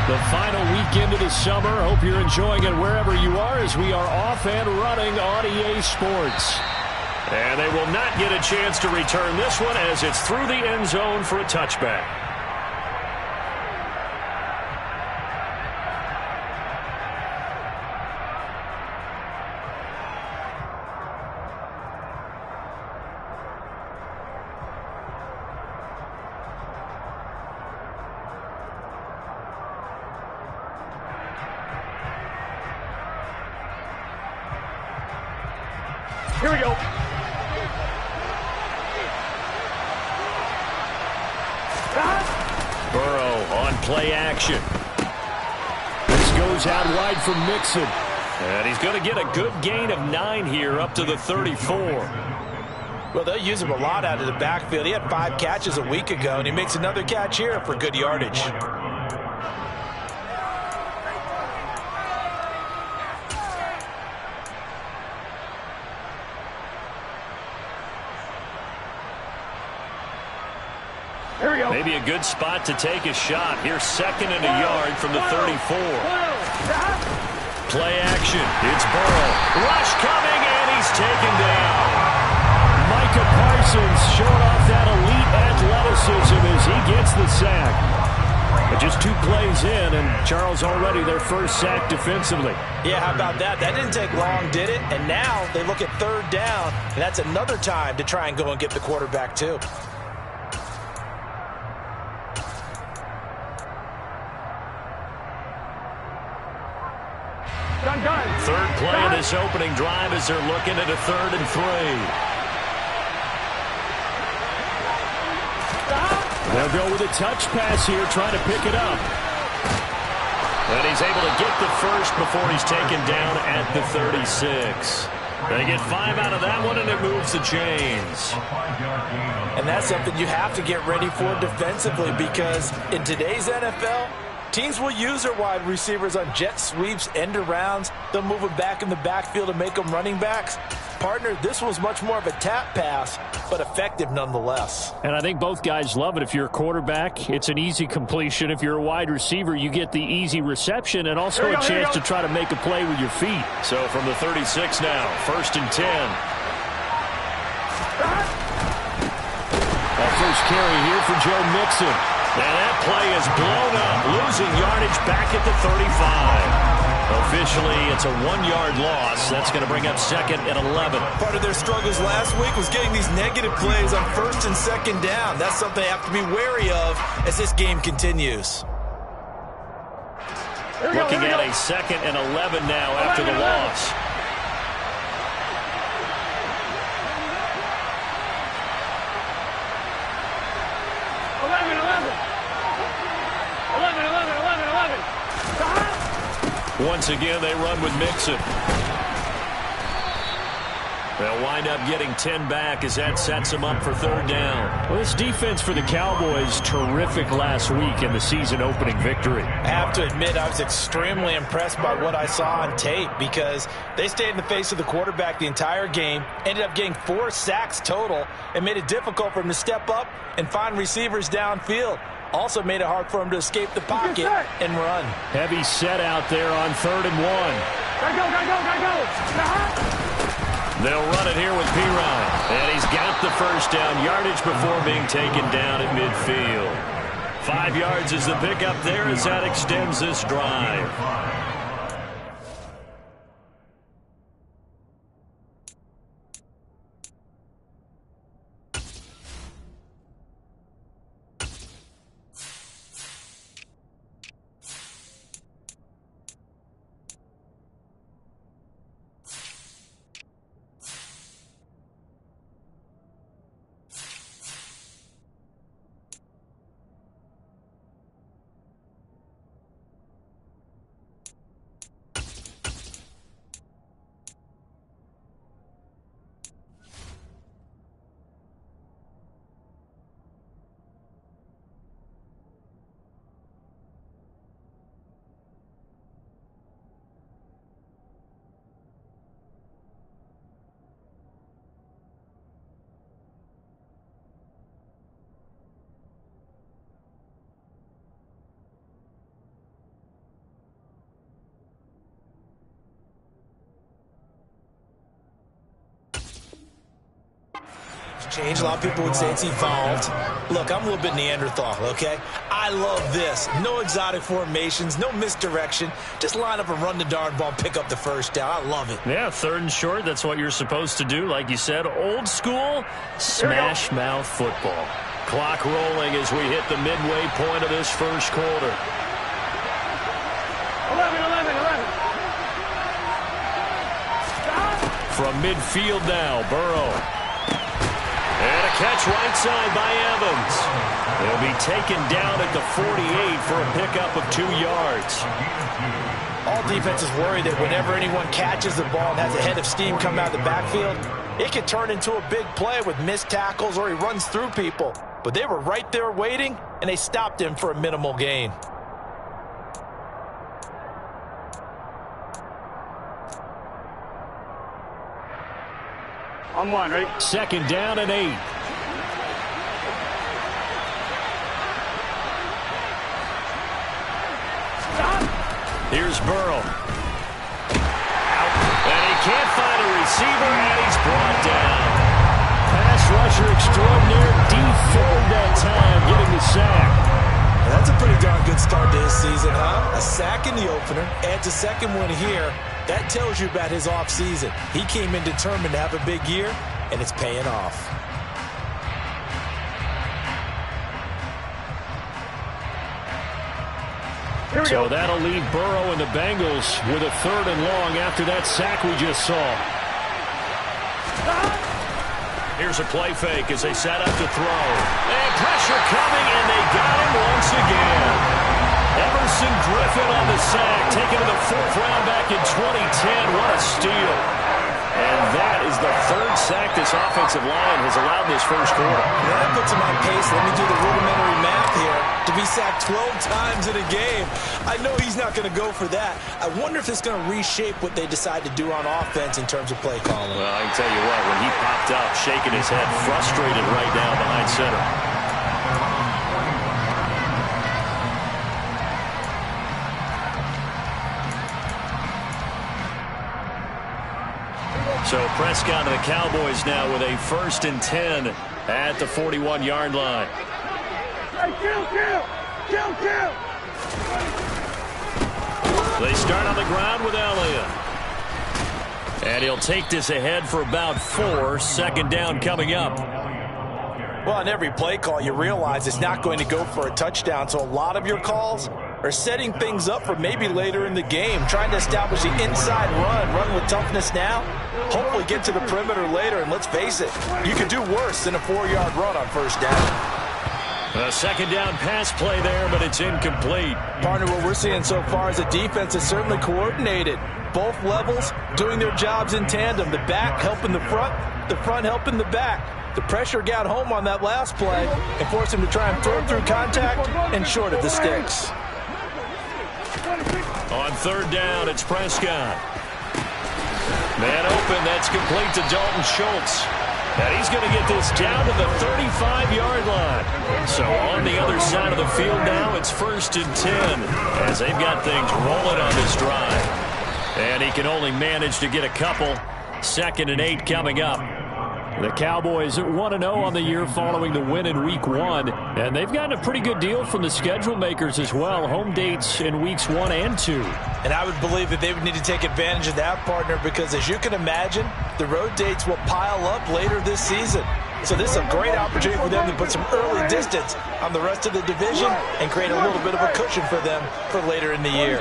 The final weekend of the summer. Hope you're enjoying it wherever you are as we are off and running on EA Sports. And they will not get a chance to return this one as it's through the end zone for a touchback. Here we go. Burrow on play action. This goes out wide for Mixon. And he's going to get a good gain of 9 here up to the 34. Well, they'll use him a lot out of the backfield. He had 5 catches a week ago, and he makes another catch here for good yardage. Maybe a good spot to take a shot. Here's 2nd and a yard from the 34. Play action. It's Burrow. Rush coming, and he's taken down. Micah Parsons showing off that elite athleticism as he gets the sack. But just 2 plays in, and Charles already their first sack defensively. Yeah, how about that? That didn't take long, did it? And now they look at 3rd down, and that's another time to try and go and get the quarterback, too. Third play of this opening drive as they're looking at a 3rd and 3. They'll go with a touch pass here, trying to pick it up. And he's able to get the first before he's taken down at the 36. They get 5 out of that one, and it moves the chains. And that's something you have to get ready for defensively, because in today's NFL, teams will use their wide receivers on jet sweeps, end arounds. They'll move them back in the backfield and make them running backs. Partner, this was much more of a tap pass, but effective nonetheless. And I think both guys love it. If you're a quarterback, it's an easy completion. If you're a wide receiver, you get the easy reception and also a chance to try to make a play with your feet. So from the 36 now, 1st and 10. That first carry here for Joe Mixon. And that play is blown up, losing yardage back at the 35. Officially, it's a 1-yard loss. That's going to bring up 2nd and 11. Part of their struggles last week was getting these negative plays on 1st and 2nd down. That's something they have to be wary of as this game continues. Looking at a 2nd and 11 now after the loss. Once again, they run with Mixon. They'll wind up getting 10 back as that sets them up for 3rd down. Well, this defense for the Cowboys, terrific last week in the season-opening victory. I have to admit, I was extremely impressed by what I saw on tape, because they stayed in the face of the quarterback the entire game, ended up getting 4 sacks total, and made it difficult for him to step up and find receivers downfield. Also made it hard for him to escape the pocket and run. Heavy set out there on 3rd and 1. They'll run it here with Pirine. And he's got the first down yardage before being taken down at midfield. 5 yards is the pickup there as that extends this drive. Change. A lot of people would say it's evolved. Look, I'm a little bit Neanderthal, okay? I love this. No exotic formations, no misdirection. Just line up and run the darn ball, pick up the first down. I love it. Yeah, 3rd and short, that's what you're supposed to do. Like you said, old school, smash mouth football. Clock rolling as we hit the midway point of this first quarter. 11. From midfield now, Burrow. And a catch right side by Evans. He'll be taken down at the 48 for a pickup of 2 yards. All defenses worry that whenever anyone catches the ball and has a head of steam come out of the backfield, it can turn into a big play with missed tackles or he runs through people. But they were right there waiting, and they stopped him for a minimal gain. On 1, right? 2nd down and 8. Stop. Here's Burrow. Out. And he can't find a receiver, and he's brought down. Pass rusher extraordinaire, defilled that time, getting the sack. That's a pretty darn good start to his season, huh? A sack in the opener, adds a second one here. That tells you about his offseason. He came in determined to have a big year, and it's paying off. So that'll leave Burrow and the Bengals with a 3rd and long after that sack we just saw. Here's a play fake as they set up to throw. And pressure coming, and they got him once again. Emerson Griffin on the sack, taken to the 4th round back in 2010. What a steal. And that is the 3rd sack this offensive line has allowed this first quarter. Yeah, that puts him on pace. Let me do the rudimentary math here. To be sacked 12 times in a game, I know he's not going to go for that. I wonder if it's going to reshape what they decide to do on offense in terms of play calling. Well, I can tell you what, when he popped up, shaking his head, frustrated right down behind center. So Prescott and the Cowboys now with a 1st and 10 at the 41-yard line. Kill. They start on the ground with Elliott. And he'll take this ahead for about 4. 2nd down coming up. Well, on every play call, you realize it's not going to go for a touchdown. So a lot of your calls are setting things up for maybe later in the game, trying to establish the inside run with toughness now, hopefully get to the perimeter later. And let's face it, you can do worse than a 4-yard run on 1st down. A 2nd down pass play there, but it's incomplete. Partner, what we're seeing so far is a defense that's certainly coordinated. Both levels doing their jobs in tandem. The back helping the front helping the back. The pressure got home on that last play and forced him to try and throw through contact and short of the sticks. On 3rd down, it's Prescott. Man open, that's complete to Dalton Schultz. And he's going to get this down to the 35-yard line. So on the other side of the field now, it's 1st and 10 as they've got things rolling on this drive. And he can only manage to get a couple. 2nd and 8 coming up. The Cowboys are 1-0 on the year following the win in Week 1. And they've gotten a pretty good deal from the schedule makers as well. Home dates in Weeks 1 and 2. And I would believe that they would need to take advantage of that, partner, because as you can imagine, the road dates will pile up later this season. So this is a great opportunity for them to put some early distance on the rest of the division and create a little bit of a cushion for them for later in the year.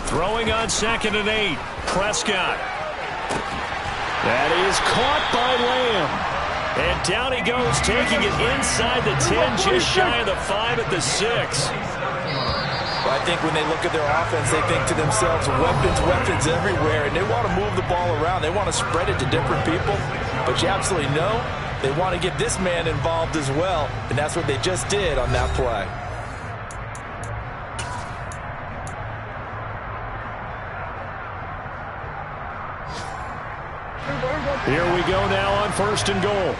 Throwing on 2nd and 8. Prescott. That is caught by Lamb. And down he goes, taking it inside the 10, just shy of the 5 at the 6. Well, I think when they look at their offense, they think to themselves, weapons everywhere, and they want to move the ball around. They want to spread it to different people. But you absolutely know they want to get this man involved as well, and that's what they just did on that play. Here we go now on 1st and goal.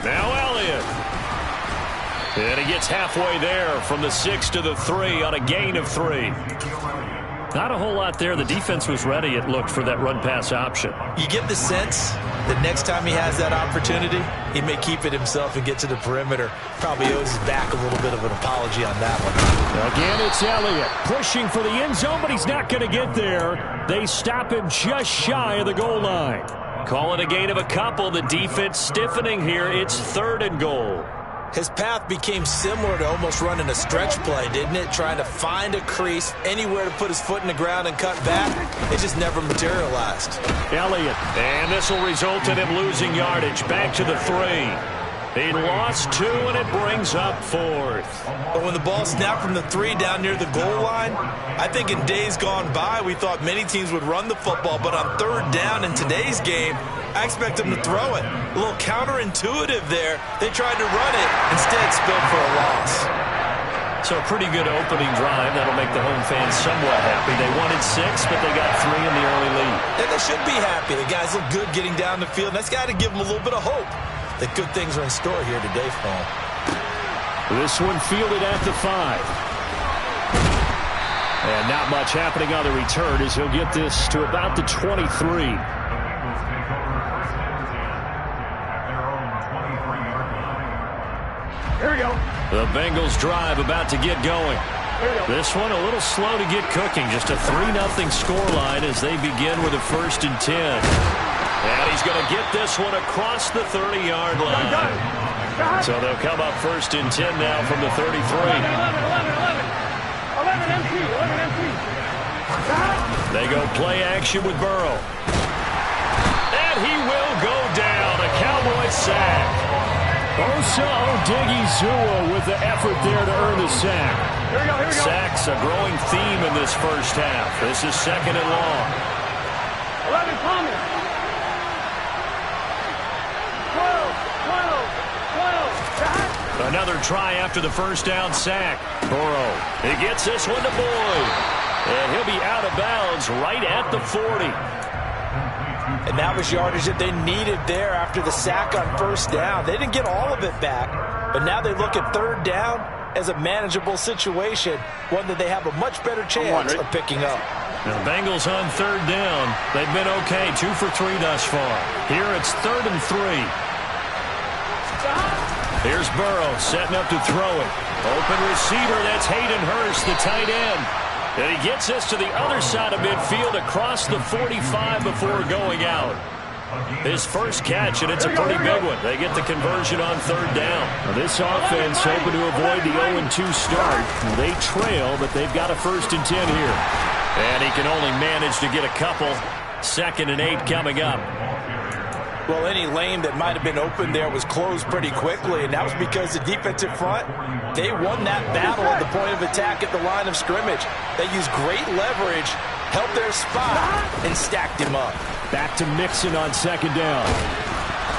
Now Elliott. And he gets halfway there from the 6 to the 3 on a gain of 3. Not a whole lot there. The defense was ready, it looked, for that run-pass option. You get the sense that next time he has that opportunity, he may keep it himself and get to the perimeter. Probably owes his back a little bit of an apology on that one. Again, it's Elliott pushing for the end zone, but he's not going to get there. They stop him just shy of the goal line. Call it a gain of a couple. The defense stiffening here. It's 3rd and goal. His path became similar to almost running a stretch play, didn't it? Trying to find a crease, anywhere to put his foot in the ground and cut back. It just never materialized. Elliott, and this will result in him losing yardage. Back to the 3. He lost 2, and it brings up 4th. But when the ball snapped from the 3 down near the goal line, I think in days gone by, we thought many teams would run the football. But on 3rd down in today's game, I expect them to throw it. A little counterintuitive there. They tried to run it, instead spilled for a loss. So a pretty good opening drive. That'll make the home fans somewhat happy. They wanted 6, but they got 3 in the early lead. And they should be happy. The guys look good getting down the field. That's got to give them a little bit of hope that good things are in store here today for them. This one fielded at the 5. And not much happening on the return as he'll get this to about the 23. Here we go. The Bengals drive about to get going. This one a little slow to get cooking. Just a 3-0 scoreline as they begin with a 1st and 10. And he's going to get this one across the 30-yard line. So they'll come up 1st and 10 now from the 33. 11 empty. They go play action with Burrow. And he will go down. A Cowboy sack. Osa Odighizuwa with the effort there to earn the sack. Here we go. Sacks a growing theme in this first half. This is 2nd and long. 11 coming. 12. Another try after the first down sack. Burrow, he gets this one to Boyd. And he'll be out of bounds right at the 40. And that was yardage that they needed there after the sack on 1st down. They didn't get all of it back, but now they look at 3rd down as a manageable situation, one that they have a much better chance of picking up. Now the Bengals on 3rd down. They've been okay, 2 for 3 thus far. Here it's 3rd and 3. Here's Burrow setting up to throw it. Open receiver, that's Hayden Hurst, the tight end. And he gets this to the other side of midfield across the 45 before going out. His first catch, and it's a pretty big one. They get the conversion on 3rd down. Now this offense hoping to avoid the 0-2 start. They trail, but they've got a 1st and 10 here. And he can only manage to get a couple. 2nd and 8 coming up. Well, any lane that might have been open there was closed pretty quickly, and that was because the defensive front, they won that battle at the point of attack at the line of scrimmage. They used great leverage, held their spot, and stacked him up. Back to Mixon on 2nd down.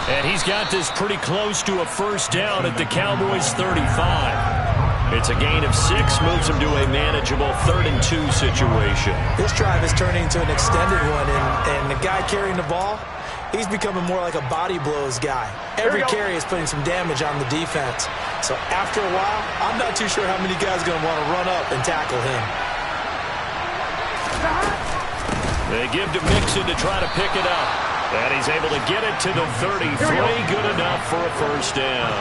And he's got this pretty close to a 1st down at the Cowboys' 35. It's a gain of 6, moves him to a manageable 3rd and 2 situation. This drive is turning into an extended one, and the guy carrying the ball, he's becoming more like a body blows guy. Every carry is putting some damage on the defense. So after a while, I'm not too sure how many guys are going to want to run up and tackle him. They give to Mixon to try to pick it up. And he's able to get it to the 33. Good enough for a 1st down.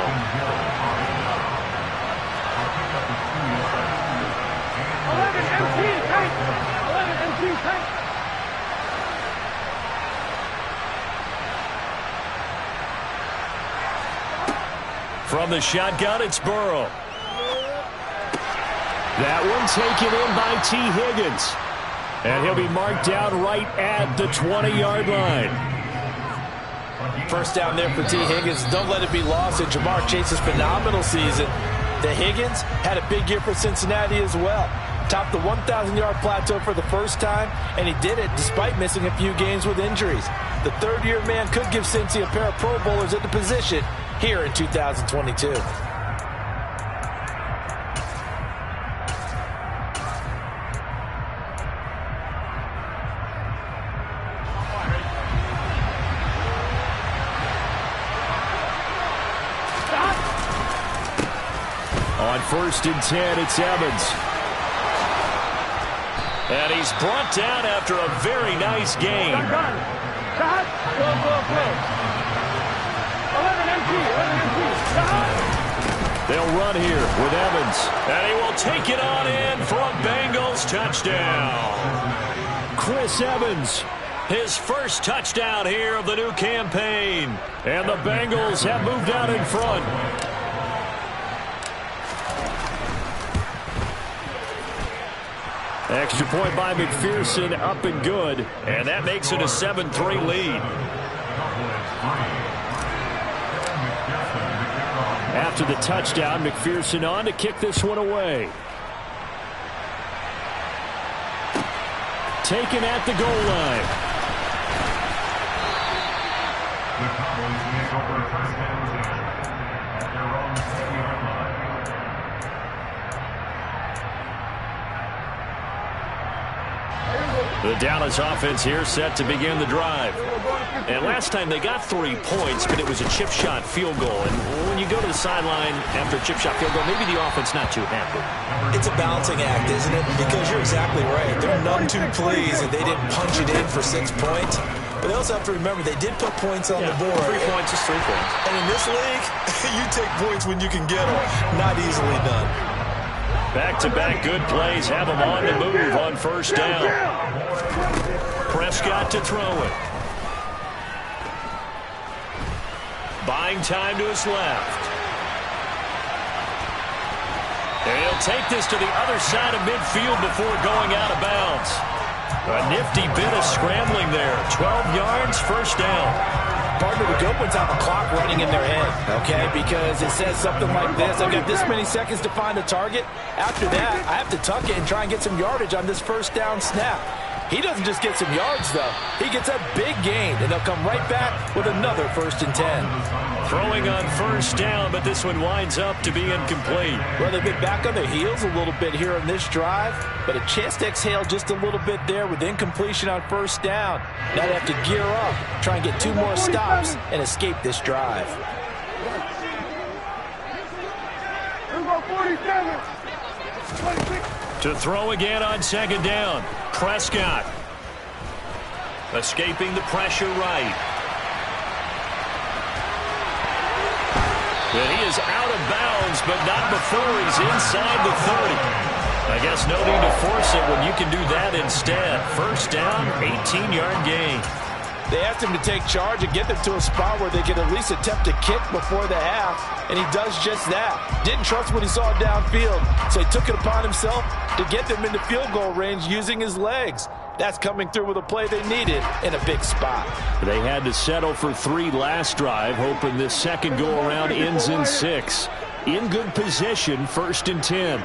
11 empty tank. 11 empty tank. From the shotgun, it's Burrow. That one taken in by T. Higgins. And he'll be marked down right at the 20-yard line. 1st down there for T. Higgins. Don't let it be lost in Jamar Chase's phenomenal season. The Higgins had a big year for Cincinnati as well. Topped the 1,000-yard plateau for the first time, and he did it despite missing a few games with injuries. The 3rd-year man could give Cincy a pair of Pro Bowlers at the position here in 2022. On 1st and 10, it's Evans. And he's brought down after a very nice game. Shot. Go. 11 MT. Shot. They'll run here with Evans. And he will take it on in for a Bengals touchdown. Chris Evans, his first touchdown here of the new campaign. And the Bengals have moved out in front. Extra point by McPherson, up and good. And that makes it a 7-3 lead. After the touchdown, McPherson on to kick this one away. Taken at the goal line. The Dallas offense here set to begin the drive. And last time they got 3 points, but it was a chip shot field goal. And when you go to the sideline after a chip shot field goal, maybe the offense not too happy. It's a balancing act, isn't it? Because you're exactly right. They're none too pleased that they didn't punch it in for 6 points. But they also have to remember they did put points on the board. 3 points is 3 points. And in this league, you take points when you can get them. Not easily done. Back-to-back good plays have them on the move on 1st down. Prescott to throw it. Buying time to his left. And he'll take this to the other side of midfield before going out of bounds. A nifty bit of scrambling there. 12 yards, 1st down. Partner, the good ones have a clock running in their head, okay? Because it says something like this. I've got this many seconds to find a target. After that, I have to tuck it and try and get some yardage on this 1st down snap. He doesn't just get some yards, though. He gets a big gain, and they'll come right back with another 1st and 10. Throwing on 1st down, but this one winds up to be incomplete. Well, they've been back on their heels a little bit here on this drive, but a chance to exhale just a little bit there with incompletion on 1st down. Now they have to gear up, try and get 2 more stops, and escape this drive. Here we go, 47. 26. To throw again on 2nd down. Prescott. Escaping the pressure right. And he is out of bounds, but not before he's inside the 30. I guess no need to force it when you can do that instead. 1st down, 18-yard gain. They asked him to take charge and get them to a spot where they could at least attempt to kick before the half, and he does just that. Didn't trust what he saw downfield, so he took it upon himself to get them into field goal range using his legs. That's coming through with a play they needed in a big spot. They had to settle for 3 last drive, hoping this second go-around ends in 6. In good position, 1st and 10.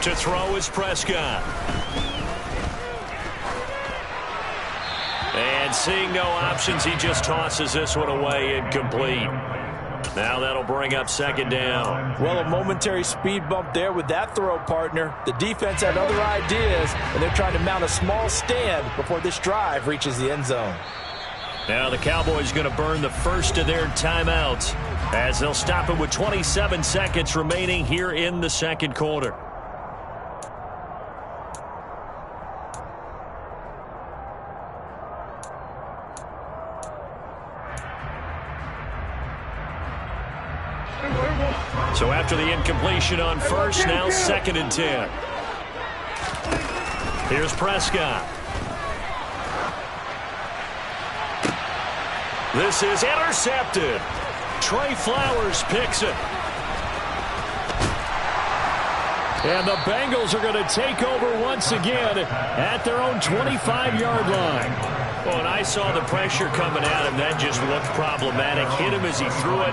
To throw is Prescott. And seeing no options, he just tosses this one away incomplete. Now that'll bring up 2nd down. Well, a momentary speed bump there with that throw, partner. The defense had other ideas, and they're trying to mount a small stand before this drive reaches the end zone. Now the Cowboys going to burn the first of their timeouts as they'll stop it with 27 seconds remaining here in the 2nd quarter. So after the incompletion on 1st, now 2nd and 10. Here's Prescott. This is intercepted. Trey Flowers picks it. And the Bengals are going to take over once again at their own 25-yard line. Well, and I saw the pressure coming at him. That just looked problematic. Hit him as he threw it,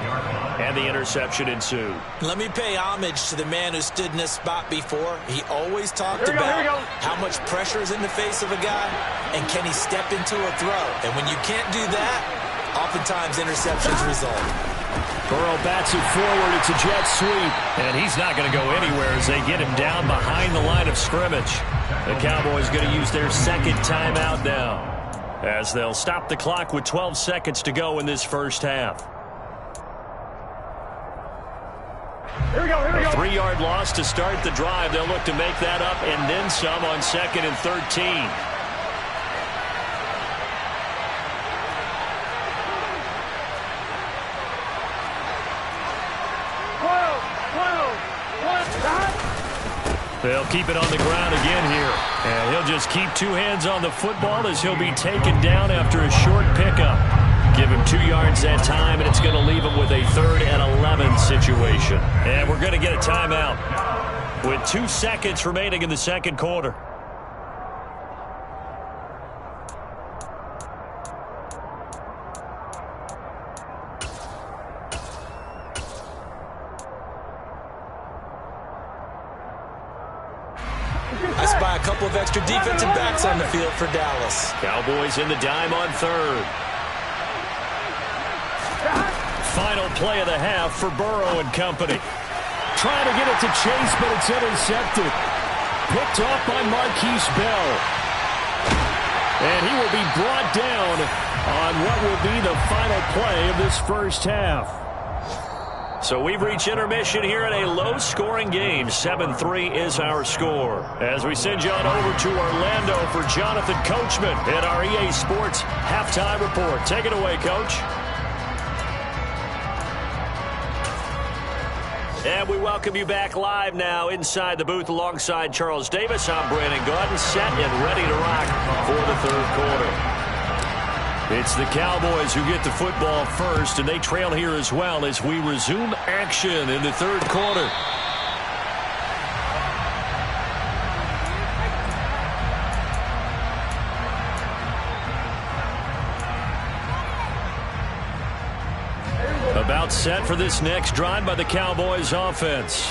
and the interception ensued. Let me pay homage to the man who stood in this spot before. He always talked about how much pressure is in the face of a guy, and can he step into a throw. And when you can't do that, oftentimes interceptions result. Burrow bats it forward. It's a jet sweep, and he's not going to go anywhere as they get him down behind the line of scrimmage. The Cowboys going to use their 2nd timeout now, as they'll stop the clock with 12 seconds to go in this 1st half. Here we go. 3-yard loss to start the drive. They'll look to make that up and then some on 2nd and 13. They'll keep it on the ground again here. And he'll just keep 2 hands on the football as he'll be taken down after a short pickup. Give him 2 yards that time, and it's going to leave him with a 3rd and 11 situation. And we're going to get a timeout with 2 seconds remaining in the second quarter. I spy a couple of extra defensive backs on the field for Dallas. Cowboys in the dime on 3rd. Final play of the half for Burrow and company. Trying to get it to Chase, but it's intercepted. Picked off by Marquise Bell. And he will be brought down on what will be the final play of this first half. So we've reached intermission here in a low-scoring game. 7-3 is our score. As we send you on over to Orlando for Jonathan Coachman in our EA Sports Halftime Report. Take it away, Coach. And we welcome you back live now inside the booth alongside Charles Davis. I'm Brandon Gaudin, set and ready to rock for the 3rd quarter. It's the Cowboys who get the football first, and they trail here as well as we resume action in the 3rd quarter. About set for this next drive by the Cowboys offense.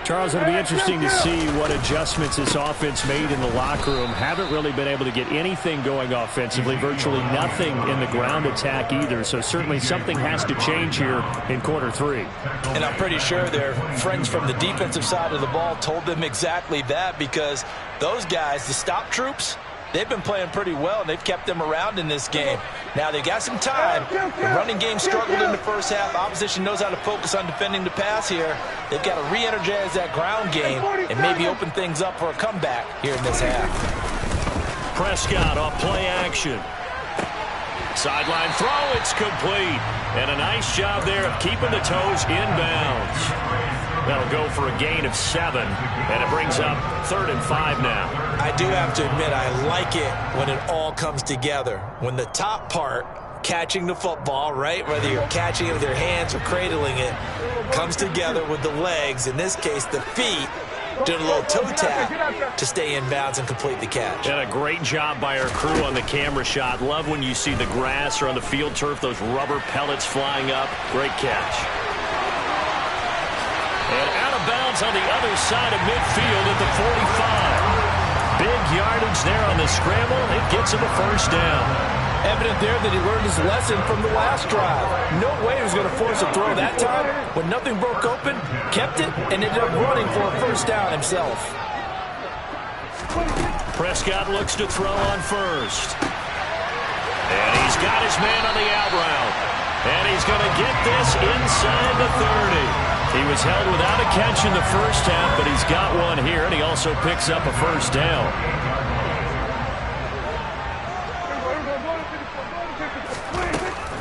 Charles, it'll be interesting to see what adjustments this offense made in the locker room. Haven't really been able to get anything going offensively, virtually nothing in the ground attack either. So certainly something has to change here in quarter 3. And I'm pretty sure their friends from the defensive side of the ball told them exactly that, because those guys, the stop troops, they've been playing pretty well, and they've kept them around in this game. Now, they've got some time. The running game struggled in the first half. Opposition knows how to focus on defending the pass here. They've got to re-energize that ground game and maybe open things up for a comeback here in this half. Prescott off play action. Sideline throw, it's complete. And a nice job there of keeping the toes inbounds. That'll go for a gain of 7, and it brings up 3rd and 5 now. I do have to admit, I like it when it all comes together. When the top part, catching the football, right, whether you're catching it with your hands or cradling it, comes together with the legs, in this case the feet, doing a little toe tap to stay in bounds and complete the catch. And a great job by our crew on the camera shot. Love when you see the grass or on the field turf, those rubber pellets flying up. Great catch. And out of bounds on the other side of midfield at the 45. Big yardage there on the scramble. It gets him a first down. Evident there that he learned his lesson from the last drive. No way he was going to force a throw that time. When nothing broke open, kept it, and ended up running for a first down himself. Prescott looks to throw on first. And he's got his man on the out route. And he's going to get this inside the 30. He was held without a catch in the first half, but he's got one here, and he also picks up a first down.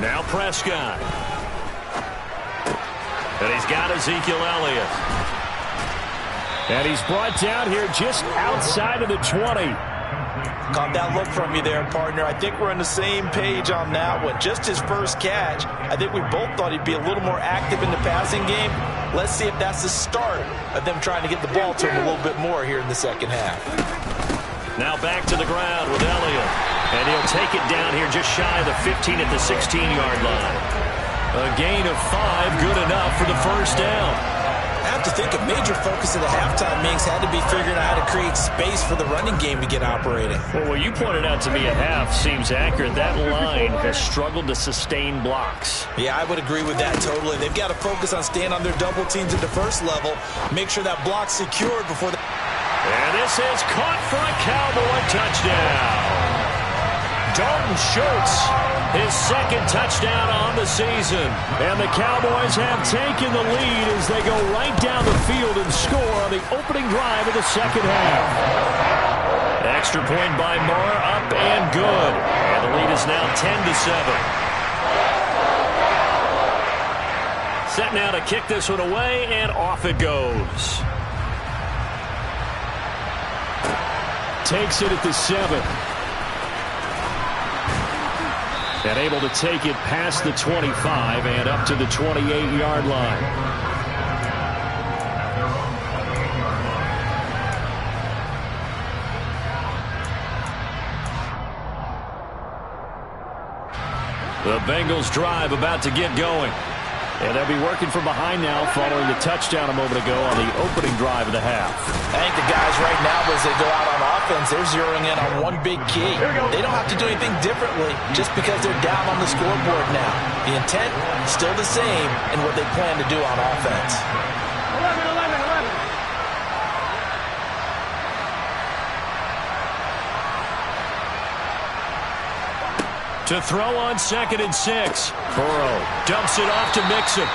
Now Prescott. And he's got Ezekiel Elliott. And he's brought down here just outside of the 20. Caught that look from you there, partner. I think we're on the same page on that one. Just his first catch. I think we both thought he'd be a little more active in the passing game. Let's see if that's the start of them trying to get the ball to him a little bit more here in the second half. Now back to the ground with Elliott. And he'll take it down here just shy of the 15 at the 16-yard line. A gain of 5, good enough for the first down. I have to think a major focus of the halftime meetings had to be figuring out how to create space for the running game to get operating. Well, what you pointed out to me at half seems accurate. That line has struggled to sustain blocks. Yeah, I would agree with that totally. They've got to focus on staying on their double teams at the first level, make sure that block's secured before the... And this is caught for a Cowboy touchdown. Dalton Schultz, his second touchdown on the season. And the Cowboys have taken the lead as they go right down the field and score on the opening drive of the second half. Extra point by Moore, up and good. And the lead is now 10-7. Set now to kick this one away, and off it goes. Takes it at the 7. And able to take it past the 25 and up to the 28-yard line. The Bengals drive about to get going. And they'll be working from behind now following the touchdown a moment ago on the opening drive of the half. I think the guys right now, as they go out on offense, they're zeroing in on one big key. They don't have to do anything differently just because they're down on the scoreboard now. The intent is still the same in what they plan to do on offense. 11. To throw on 2nd and 6. Burrow dumps it off to Mixon.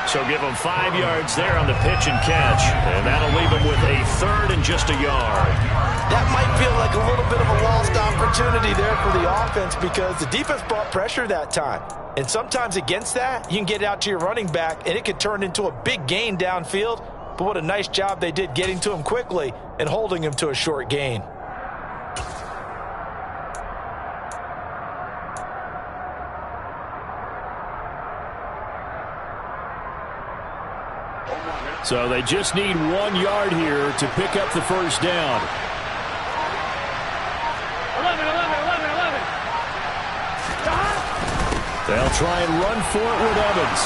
So give him 5 yards there on the pitch and catch. And that'll leave him with a 3rd and just a yard. That might feel like a little bit of a lost opportunity there for the offense because the defense brought pressure that time. And sometimes against that, you can get out to your running back, and it could turn into a big gain downfield. But what a nice job they did getting to him quickly and holding him to a short gain. So they just need 1 yard here to pick up the first down. 11. They'll try and run for it with Evans.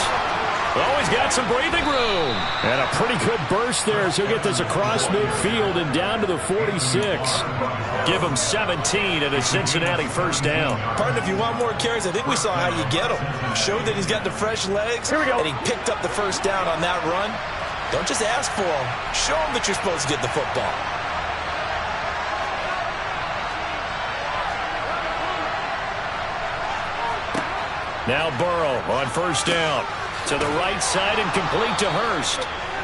Oh, he's got some breathing room. And a pretty good burst there as he'll get this across midfield and down to the 46. Give him 17 and a Cincinnati first down. Partner, if you want more carries, I think we saw how you get him. Showed that he's got the fresh legs, and he picked up the first down on that run. Don't just ask for him. Show him that you're supposed to get the football. Now Burrow on first down. To the right side and complete to Hurst.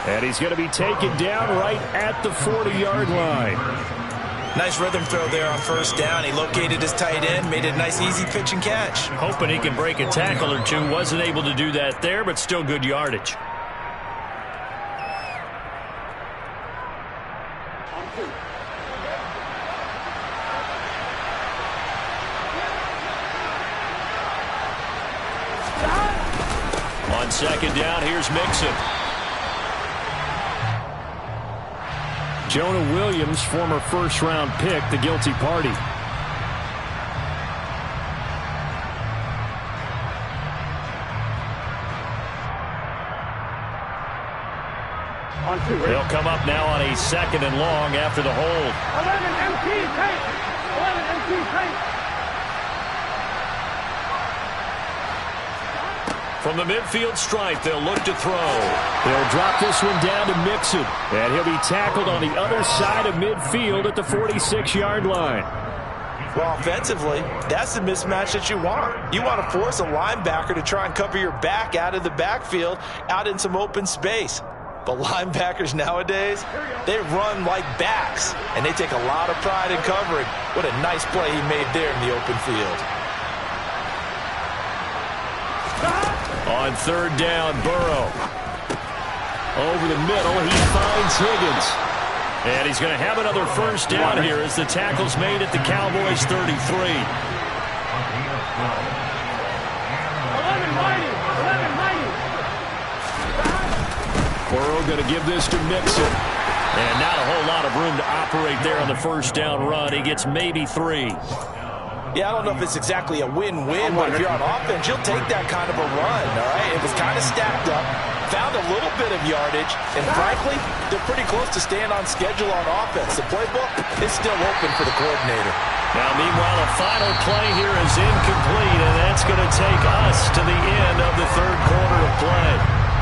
And he's going to be taken down right at the 40-yard line. Nice rhythm throw there on first down. He located his tight end, made it a nice easy pitch and catch. Hoping he can break a tackle or two. Wasn't able to do that there, but still good yardage. On second down, here's Mixon. Jonah Williams, former first-round pick, the guilty party. They'll come up now on a 2nd and long after the hold. 11 MT tank. 11 MT tank. From the midfield stripe, they'll look to throw. They'll drop this one down to Mixon. And he'll be tackled on the other side of midfield at the 46-yard line. Well, offensively, that's the mismatch that you want. You want to force a linebacker to try and cover your back out of the backfield, out in some open space. But linebackers nowadays, they run like backs, and they take a lot of pride in covering. What a nice play he made there in the open field. On third down, Burrow. Over the middle, he finds Higgins. And he's going to have another first down here as the tackle's made at the Cowboys' 33. 11 Burrow going to give this to Mixon. And not a whole lot of room to operate there on the first down run. He gets maybe 3. Yeah, I don't know if it's exactly a win-win, but if you're on offense, you'll take that kind of a run, all right? It was kind of stacked up, found a little bit of yardage, and frankly, they're pretty close to staying on schedule on offense. The playbook is still open for the coordinator. Now, meanwhile, a final play here is incomplete, and that's going to take us to the end of the third quarter of play.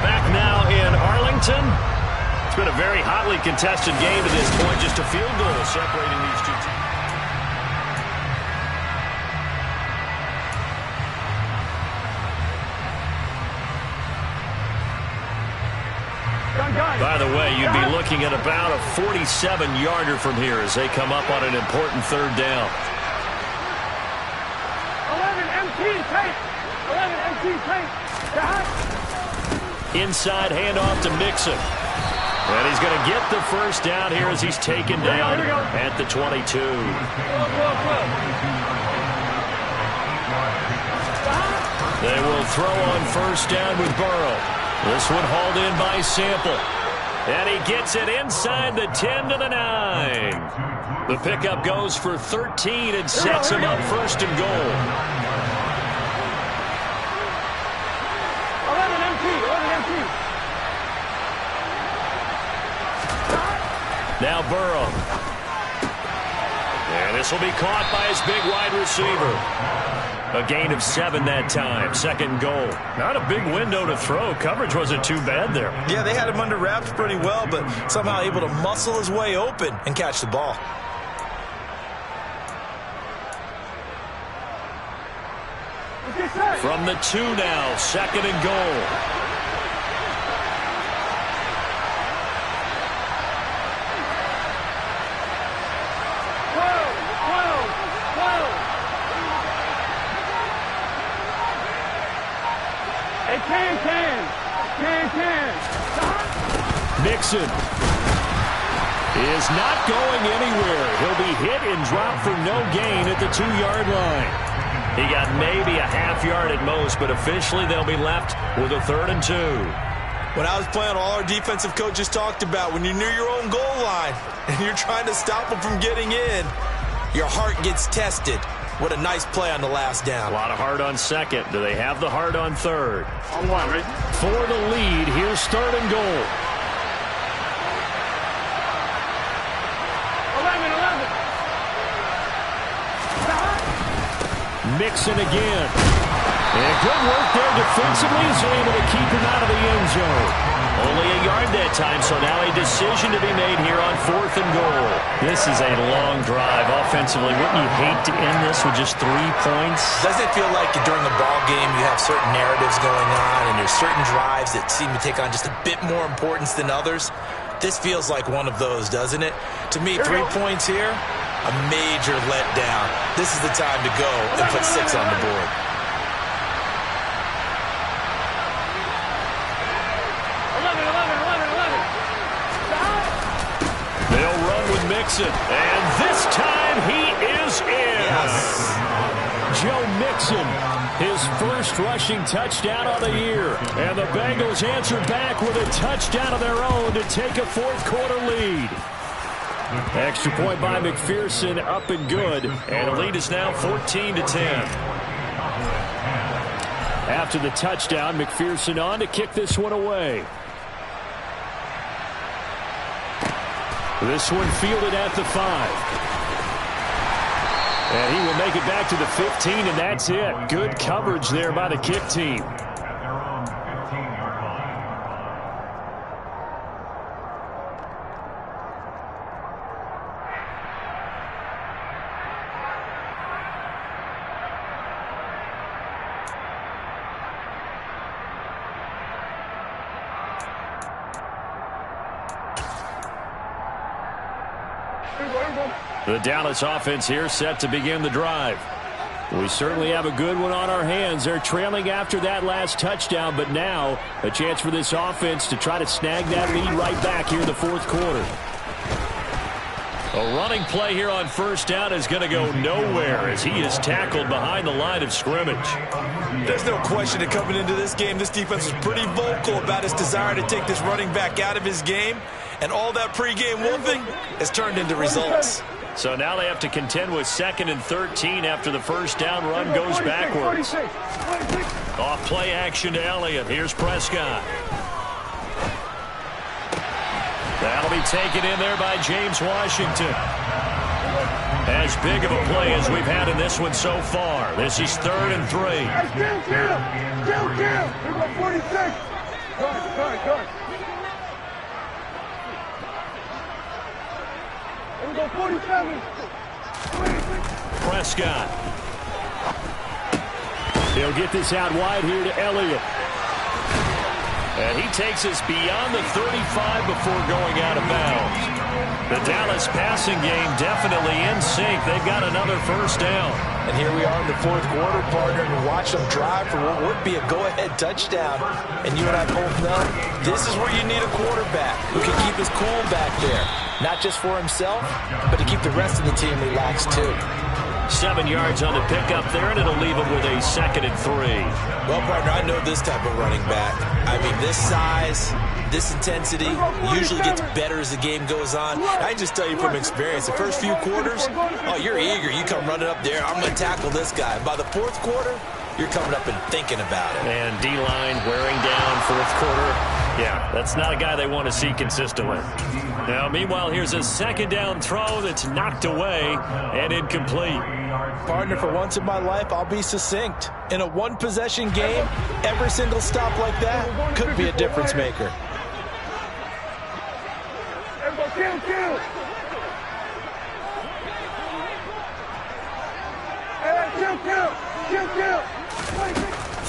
Back now in Arlington. It's been a very hotly contested game to this point, just a field goal separating these two teams. By the way, you'd be looking at about a 47-yarder from here as they come up on an important third down. 11 MT tape. 11 MT tape. Inside handoff to Mixon. And he's going to get the first down here as he's taken down at the 22. They will throw on first down with Burrow. This one hauled in by Sample. And he gets it inside the 10 to the 9. The pickup goes for 13 and sets him up first and goal. 11 MT. Now Burrow. And this will be caught by his big wide receiver. A gain of 7 that time. Second goal. Not a big window to throw. Coverage wasn't too bad there. Yeah, they had him under wraps pretty well, but somehow able to muscle his way open and catch the ball. From the 2 now. Second and goal. Mixon is not going anywhere. He'll be hit and dropped for no gain at the 2-yard line. He got maybe a half yard at most, but officially they'll be left with a 3rd and 2. When I was playing, all our defensive coaches talked about when you're near your own goal line and you're trying to stop them from getting in, your heart gets tested. What a nice play on the last down. A lot of heart on second. Do they have the heart on third? On one, right? For the lead, here's 3rd and goal. 11. Mixon again. And good work there defensively as they're able to keep him out of the end zone. Only a yard that time, so now a decision to be made here on 4th and goal. This is a long drive offensively. Wouldn't you hate to end this with just 3 points? Doesn't it feel like during a ball game you have certain narratives going on and there's certain drives that seem to take on just a bit more importance than others? This feels like one of those, doesn't it? To me, 3 points here, a major letdown. This is the time to go and put 6 on the board. They'll run with Mixon, and this time he is in. Yes. Joe Mixon, his first rushing touchdown of the year. And the Bengals answer back with a touchdown of their own to take a 4th quarter lead. Extra point by McPherson, up and good. And the lead is now 14 to 10. After the touchdown, McPherson on to kick this one away. This one fielded at the 5. And he will make it back to the 15, and that's it. Good coverage there by the kick team. The Dallas offense here set to begin the drive. We certainly have a good one on our hands. They're trailing after that last touchdown, but now a chance for this offense to try to snag that lead right back here in the 4th quarter. A running play here on first down is going to go nowhere as he is tackled behind the line of scrimmage. There's no question that coming into this game, this defense was pretty vocal about its desire to take this running back out of his game, and all that pregame wolfing has turned into results. So now they have to contend with 2nd and 13 after the first down run goes backwards. Off play action to Elliott. Here's Prescott. That'll be taken in there by James Washington. As big of a play as we've had in this one so far. This is 3rd and 3. Here we go, 46. Good. Here we go, 47. Prescott. He'll get this out wide here to Elliott. And he takes us beyond the 35 before going out of bounds. The Dallas passing game definitely in sync. They've got another first down. And here we are in the fourth quarter, partner, and watch them drive for what would be a go-ahead touchdown. And you and I both know this is where you need a quarterback who can keep his cool back there. Not just for himself, but to keep the rest of the team relaxed too. 7 yards on the pickup there, and it'll leave him with a 2nd and 3. Well, partner, I know this type of running back. I mean, this size, this intensity usually gets better as the game goes on. I can just tell you from experience, the first few quarters, oh, you're eager. You come running up there, I'm going to tackle this guy. By the fourth quarter, you're coming up and thinking about it. And D-line wearing down fourth quarter. Yeah, that's not a guy they want to see consistently. Now, meanwhile, here's a 2nd down throw that's knocked away and incomplete. Partner, for once in my life, I'll be succinct. In a one-possession game, every single stop like that could be a difference maker.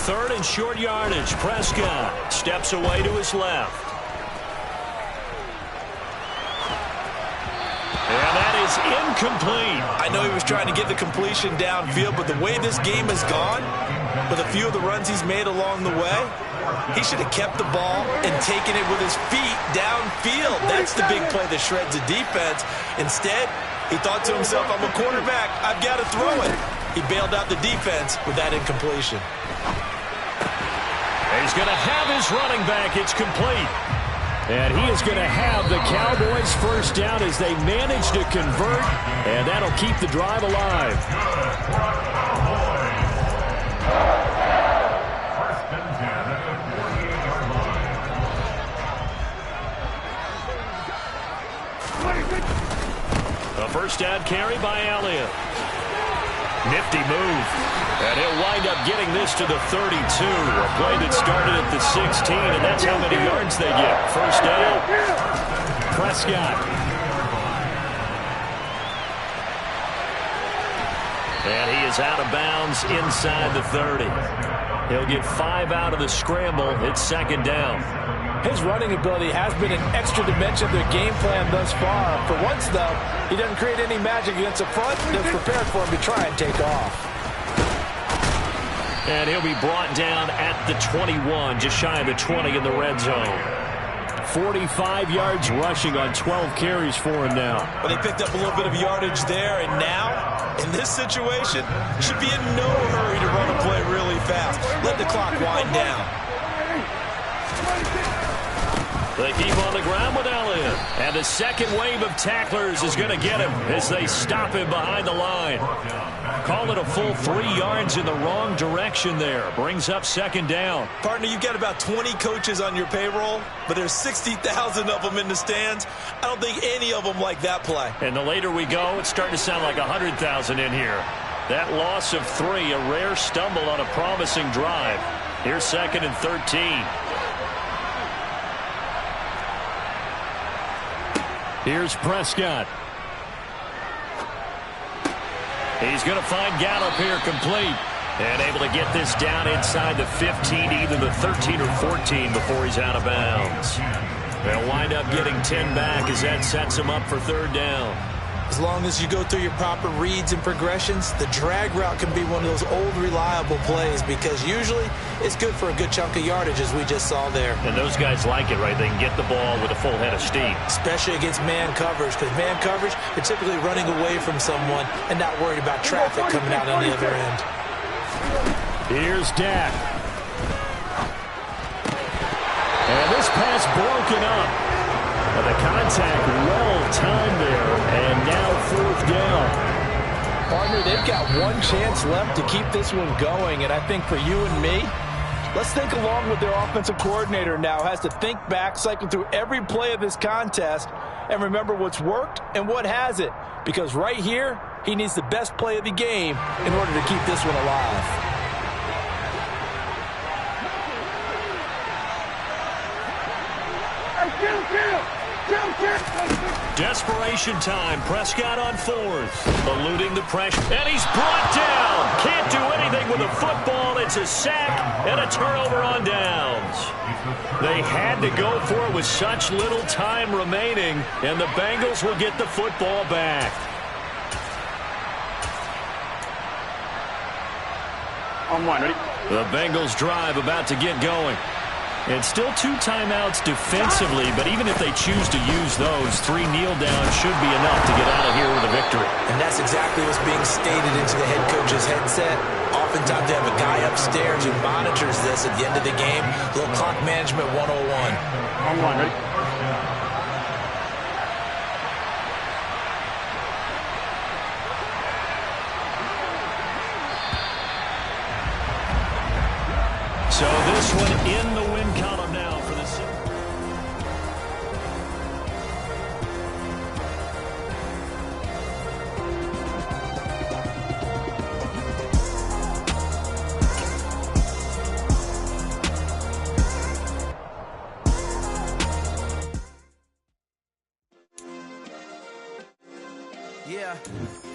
Third and short yardage. Prescott steps away to his left. And that is incomplete. I know he was trying to get the completion downfield, but the way this game has gone, with a few of the runs he's made along the way, he should have kept the ball and taken it with his feet downfield. That's the big play that shreds the defense. Instead, he thought to himself, I'm a quarterback, I've got to throw it. He bailed out the defense with that incompletion. He's going to have his running back. It's complete. And he is going to have the Cowboys first down as they manage to convert, and that'll keep the drive alive. A first down carry by Elliott. Nifty move. And he'll wind up getting this to the 32. A play that started at the 16, and that's how many yards they get. First down. Prescott. And he is out of bounds inside the 30. He'll get 5 out of the scramble. It's 2nd down. His running ability has been an extra dimension of their game plan thus far. For once, though, he doesn't create any magic against the front that's prepared for him to try and take off. And he'll be brought down at the 21, just shy of the 20 in the red zone. 45 yards rushing on 12 carries for him now. But they picked up a little bit of yardage there, and now, in this situation, should be in no hurry to run a play really fast. Let the clock wind down. They keep on the ground with Elliott. And the second wave of tacklers is going to get him as they stop him behind the line. Call it a full 3 yards in the wrong direction there. Brings up 2nd down. Partner, you've got about 20 coaches on your payroll, but there's 60,000 of them in the stands. I don't think any of them like that play. And the later we go, it's starting to sound like 100,000 in here. That loss of 3, a rare stumble on a promising drive. Here's 2nd and 13. Here's Prescott. He's going to find Gallup here complete. And able to get this down inside the 15, either the 13 or 14 before he's out of bounds. They'll wind up getting 10 back as that sets him up for 3rd down. As long as you go through your proper reads and progressions, the drag route can be one of those old reliable plays because usually it's good for a good chunk of yardage as we just saw there. And those guys like it, right? They can get the ball with a full head of steam. Especially against man coverage, because man coverage, you're typically running away from someone and not worried about traffic coming out on the other end. Here's Dak. And this pass broken up. And the contact well-timed there, and now 4th down. Partner, they've got one chance left to keep this one going, and I think for you and me, let's think along with their offensive coordinator now. Has to think back, cycle through every play of this contest, and remember what's worked and what hasn't. Because right here, he needs the best play of the game in order to keep this one alive. Desperation time. Prescott on 4th. Eluding the pressure. And he's brought down. Can't do anything with a football. It's a sack and a turnover on downs. They had to go for it with such little time remaining, and the Bengals will get the football back. On one, ready? The Bengals drive about to get going. It's still 2 timeouts defensively, but even if they choose to use those, 3 kneel downs should be enough to get out of here with a victory. And that's exactly what's being stated into the head coach's headset. Oftentimes they have a guy upstairs who monitors this at the end of the game. A little clock management 101. On one, ready? So this one in the win column now for the Yeah.